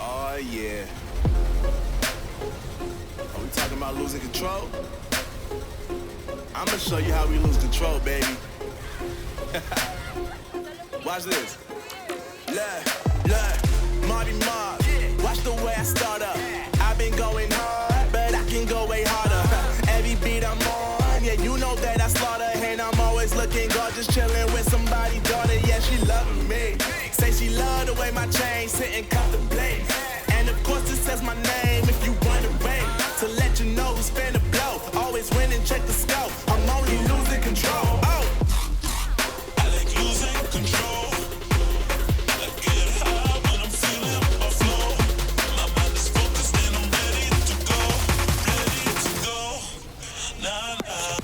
Oh yeah. Are we talking about losing control? I'ma show you how we lose control, baby. Watch this. Look, Marty Mark. Watch the way I start up. I've been going hard, but I can go way harder. Every beat I'm on, yeah, you know that I slaughter. And I'm always looking gorgeous, chilling with somebody's daughter. Yeah, she loving me. Say she love the way my chain sit and contemplate. And of course it says my name if you wanna ring. To let you know who's finna blow. Always win and check the scope. I'm only losing control. Oh. I like losing control. I get high when I'm feeling my flow. My mind is focused and I'm ready to go. Ready to go. Nah, nah.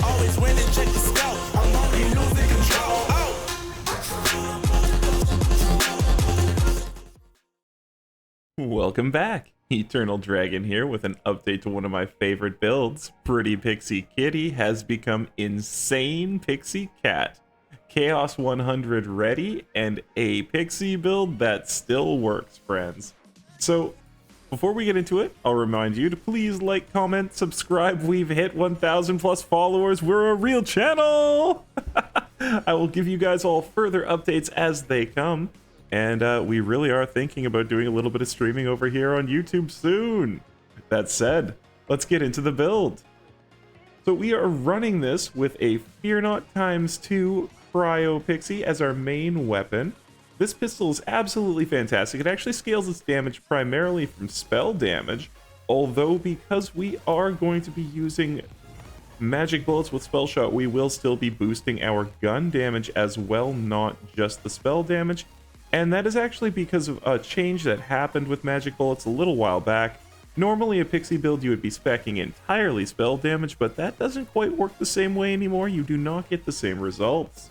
Always win and check the scope. I'm only losing control. Oh. Welcome back. Eternal Dragon here with an update to one of my favorite builds. Pretty Pixie Kitty has become Insane Pixie Cat. Chaos 100 ready and a Pixie build that still works, friends. So before we get into it, I'll remind you to please like, comment, subscribe. We've hit 1,000 plus followers. We're a real channel. I will give you guys all further updates as they come. And we really are thinking about doing a little bit of streaming over here on YouTube soon. That said, let's get into the build. So we are running this with a Fear Not ×2 Cryo Pixie as our main weapon. This pistol is absolutely fantastic. It actually scales its damage primarily from spell damage, although because we are going to be using magic bullets with spell shot, we will still be boosting our gun damage as well, not just the spell damage. And that is actually because of a change that happened with magic bullets a little while back. Normally a Pixie build you would be speccing entirely spell damage, but that doesn't quite work the same way anymore. You do not get the same results.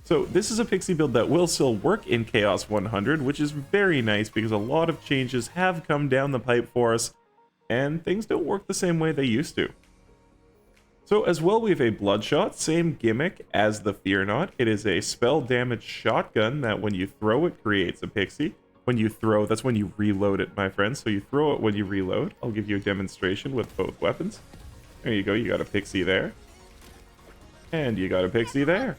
So this is a Pixie build that will still work in Chaos 100, which is very nice because a lot of changes have come down the pipe for us, and things don't work the same way they used to. So as well, we have a Bloodshot, same gimmick as the Fear Not. It is a spell damage shotgun that when you throw it creates a Pixie. When you throw, that's when you reload it, my friends. So you throw it when you reload. I'll give you a demonstration with both weapons. There you go, you got a Pixie there. And you got a Pixie there.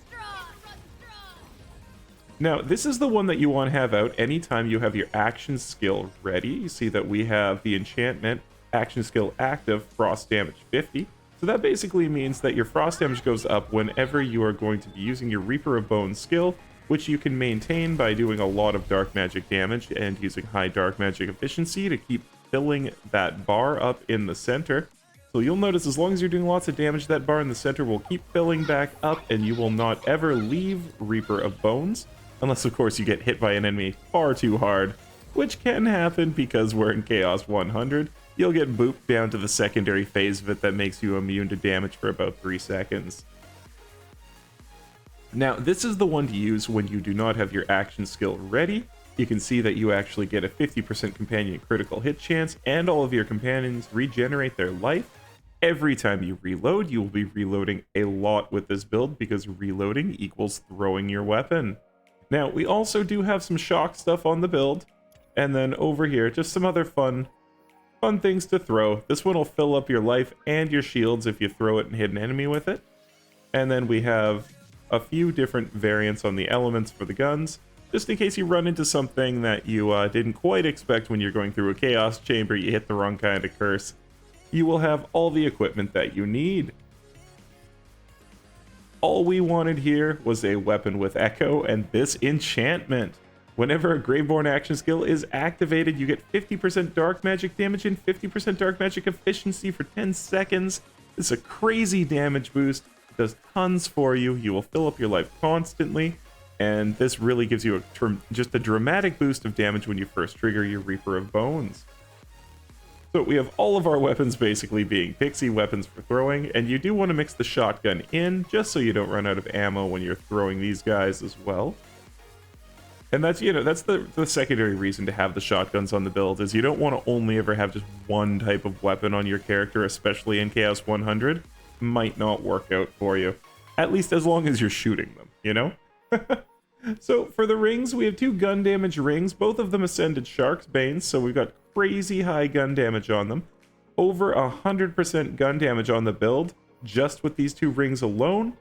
Now, this is the one that you want to have out anytime you have your action skill ready. You see that we have the enchantment action skill active, frost damage 50. So that basically means that your frost damage goes up whenever you are going to be using your Reaper of Bones skill, which you can maintain by doing a lot of dark magic damage and using high dark magic efficiency to keep filling that bar up in the center. So you'll notice as long as you're doing lots of damage, that bar in the center will keep filling back up and you will not ever leave Reaper of Bones. Unless, of course, you get hit by an enemy far too hard, which can happen because we're in Chaos 100. You'll get booped down to the secondary phase of it that makes you immune to damage for about 3 seconds. Now, this is the one to use when you do not have your action skill ready. You can see that you actually get a 50% companion critical hit chance, and all of your companions regenerate their life. Every time you reload, you will be reloading a lot with this build because reloading equals throwing your weapon. Now, we also do have some shock stuff on the build, and then over here, just some other fun things to throw. This one will fill up your life and your shields if you throw it and hit an enemy with it. And then we have a few different variants on the elements for the guns. just in case you run into something that you didn't quite expect when you're going through a chaos chamber, you hit the wrong kind of curse. You will have all the equipment that you need. All we wanted here was a weapon with echo and this enchantment. Whenever a Graveborn action skill is activated, you get 50% dark magic damage and 50% dark magic efficiency for 10 seconds. It's a crazy damage boost. It does tons for you. You will fill up your life constantly. And this really gives you just a dramatic boost of damage when you first trigger your Reaper of Bones. So we have all of our weapons basically being Pixie weapons for throwing, and you do want to mix the shotgun in just so you don't run out of ammo when you're throwing these guys as well. And that's, that's the secondary reason to have the shotguns on the build, is you don't want to only ever have just one type of weapon on your character, especially in Chaos 100. Might not work out for you. At least as long as you're shooting them, So for the rings, we have 2 gun damage rings, both of them Ascended Shark's Banes, so we've got crazy high gun damage on them. Over 100% gun damage on the build, just with these 2 rings alone.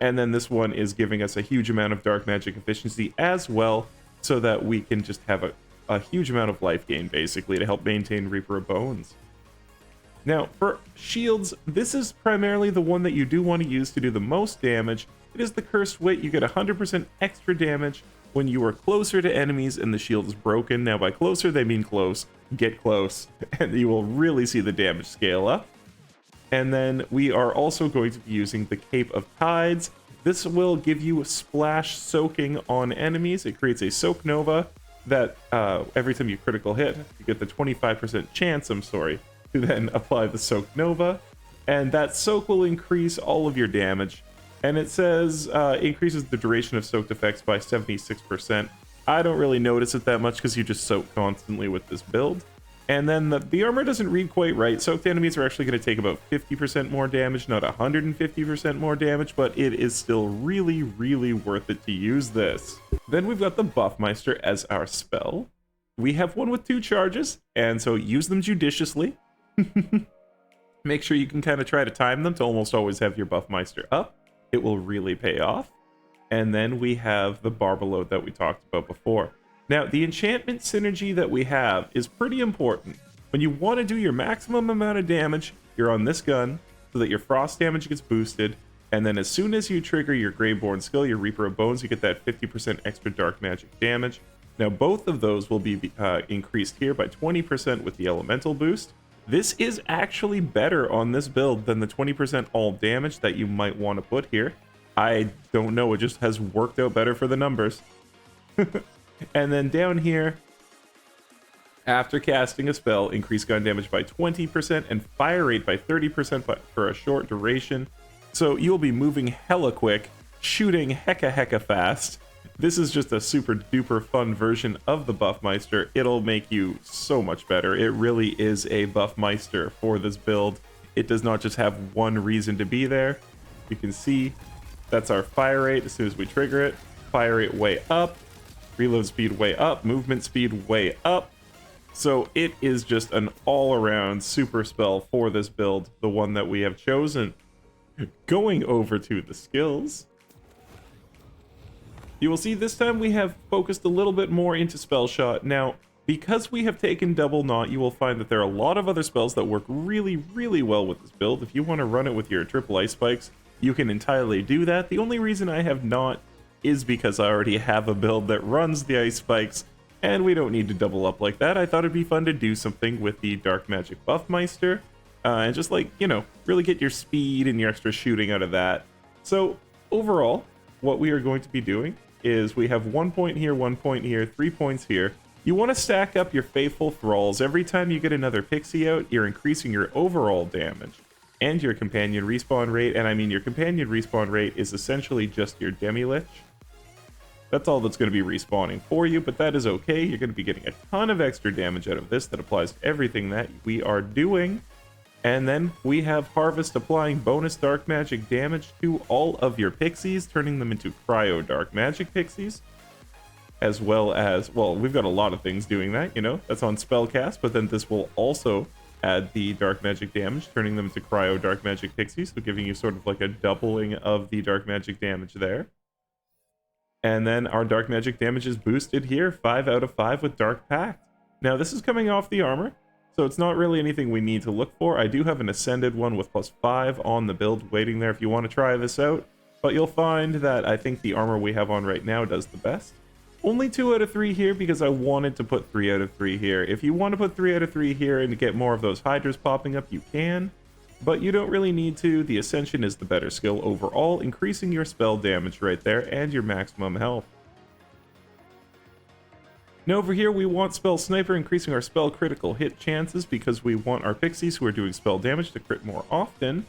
And then this one is giving us a huge amount of dark magic efficiency as well, so that we can just have a huge amount of life gain, basically, to help maintain Reaper of Bones. Now, for shields, this is primarily the one that you do want to use to do the most damage. It is the Cursed Wit. You get 100% extra damage when you are closer to enemies and the shield is broken. Now, by closer, they mean close. Get close, and you will really see the damage scale up. And then we are also going to be using the Cape of Tides. This will give you splash soaking on enemies. It creates a soak nova that every time you critical hit, you get the 25% chance, to then apply the soak nova. And that soak will increase all of your damage. And it says increases the duration of soaked effects by 76%. I don't really notice it that much because you just soak constantly with this build. And then the armor doesn't read quite right. Soaked enemies are actually going to take about 50% more damage, not 150% more damage, but it is still really, really worth it to use this. Then we've got the Buffmeister as our spell. We have one with 2 charges, and so use them judiciously. Make sure you can kind of try to time them to almost always have your Buffmeister up. It will really pay off. And then we have the Barbalode that we talked about before. Now, the enchantment synergy that we have is pretty important. When you want to do your maximum amount of damage, you're on this gun so that your frost damage gets boosted. And then as soon as you trigger your Graveborn skill, your Reaper of Bones, you get that 50% extra dark magic damage. Now, both of those will be increased here by 20% with the elemental boost. This is actually better on this build than the 20% all damage that you might want to put here. I don't know, it just has worked out better for the numbers. And then down here, after casting a spell, increase gun damage by 20% and fire rate by 30% for a short duration. So you'll be moving hella quick, shooting hecka fast. This is just a super duper fun version of the Buffmeister. It'll make you so much better. It really is a Buffmeister for this build. It does not just have one reason to be there. You can see that's our fire rate as soon as we trigger it. Fire rate way up. Reload speed way up, movement speed way up. So it is just an all-around super spell for this build, the one that we have chosen. Going over to the skills, you will see this time we have focused a little bit more into Spell Shot. Now, because we have taken Double Knot, you will find that there are a lot of other spells that work really, really well with this build. If you want to run it with your triple ice spikes, you can entirely do that. The only reason I have not is because I already have a build that runs the ice spikes, and we don't need to double up like that. I thought it'd be fun to do something with the Dark Magic Buffmeister, and just really get your speed and your extra shooting out of that. So overall, what we are going to be doing is we have 1 point here, 1 point here, 3 points here. You want to stack up your Faithful Thralls. Every time you get another Pixie out, you're increasing your overall damage and your companion respawn rate. And I mean, your companion respawn rate is essentially just your Demi-Lich. That's all that's going to be respawning for you, but that is okay. You're going to be getting a ton of extra damage out of this that applies to everything that we are doing. And then we have Harvest applying bonus dark magic damage to all of your Pixies, turning them into cryo dark magic Pixies. As well as, well, we've got a lot of things doing that, that's on spellcast, but then this will also add the dark magic damage, turning them into cryo dark magic Pixies, so giving you sort of like a doubling of the dark magic damage there. And then our dark magic damage is boosted here, 5 out of 5 with Dark Pact. Now this is coming off the armor, so it's not really anything we need to look for. I do have an ascended one with +5 on the build waiting there if you want to try this out. But you'll find that I think the armor we have on right now does the best. Only 2 out of 3 here because I wanted to put 3 out of 3 here. If you want to put 3 out of 3 here and get more of those hydras popping up, you can. But you don't really need to. The Ascension is the better skill overall, increasing your spell damage right there and your maximum health. Now over here we want Spell Sniper, increasing our spell critical hit chances because we want our Pixies who are doing spell damage to crit more often.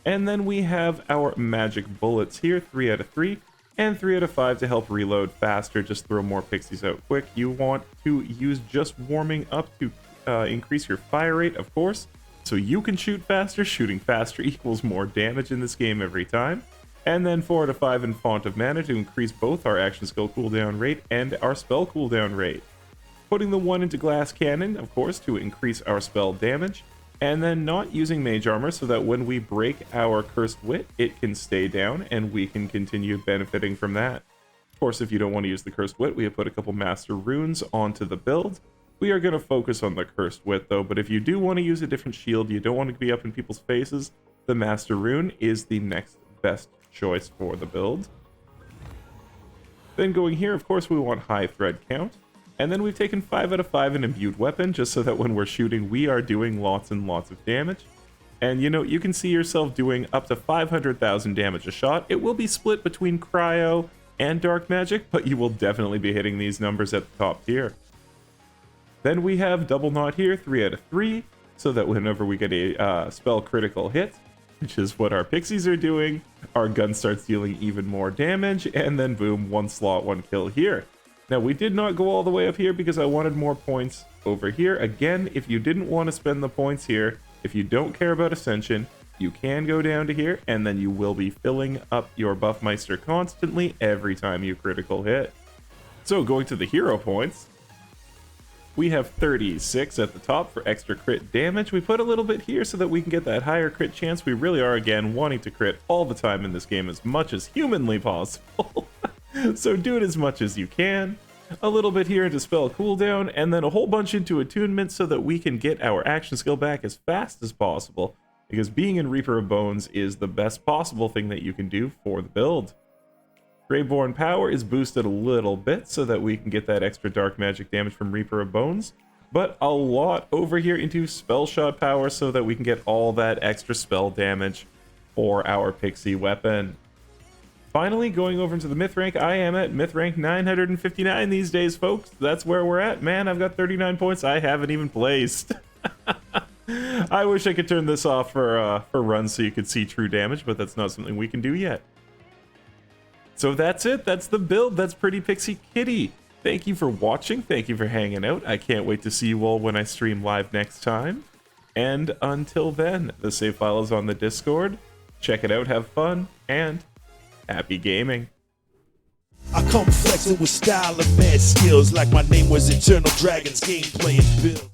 And then we have our Magic Bullets here, 3 out of 3, and 3 out of 5 to help reload faster, just throw more Pixies out quick. You want to use just warming up to increase your fire rate, of course, so you can shoot faster. Shooting faster equals more damage in this game every time. And then 4 out of 5 in Font of Mana to increase both our action skill cooldown rate and our spell cooldown rate. Putting the 1 into Glass Cannon, of course, to increase our spell damage. And then not using Mage Armor so that when we break our Cursed Wit, it can stay down and we can continue benefiting from that. Of course, if you don't want to use the Cursed Wit, we have put a couple Master Runes onto the build. We are going to focus on the Cursed Wit though, but if you do want to use a different shield, you don't want to be up in people's faces, the Master Rune is the next best choice for the build. Then going here, of course, we want high thread count. And then we've taken 5 out of 5 in Imbued Weapon, just so that when we're shooting, we are doing lots and lots of damage. And you know, you can see yourself doing up to 500,000 damage a shot. It will be split between Cryo and Dark Magic, but you will definitely be hitting these numbers at the top tier. Then we have Double Knot here, 3 out of 3, so that whenever we get a spell critical hit, which is what our Pixies are doing, our gun starts dealing even more damage, and then boom, 1 slot, 1 kill here. Now we did not go all the way up here because I wanted more points over here. Again, if you didn't want to spend the points here, if you don't care about Ascension, you can go down to here, and then you will be filling up your Buffmeister constantly every time you critical hit. So going to the hero points, we have 36 at the top for extra crit damage. We put a little bit here so that we can get that higher crit chance. We really are, again, wanting to crit all the time in this game as much as humanly possible. So do it as much as you can. A little bit here into spell cooldown, and then a whole bunch into attunement so that we can get our action skill back as fast as possible, because being in Reaper of Bones is the best possible thing that you can do for the build. Greyborn Power is boosted a little bit so that we can get that extra dark magic damage from Reaper of Bones, but a lot over here into Spell Shot Power so that we can get all that extra spell damage for our Pixie weapon. Finally, going over into the myth rank, I am at myth rank 959 these days, folks. That's where we're at. Man, I've got 39 points I haven't even placed. I wish I could turn this off for runs so you could see true damage, but that's not something we can do yet. So that's it. That's the build. That's Pretty Pixie Kitty. Thank you for watching. Thank you for hanging out. I can't wait to see you all when I stream live next time. And until then, the save file is on the Discord. Check it out, have fun, and happy gaming. I come flexing with style and mad skills, like my name was Eternal Dragons, game playing builds.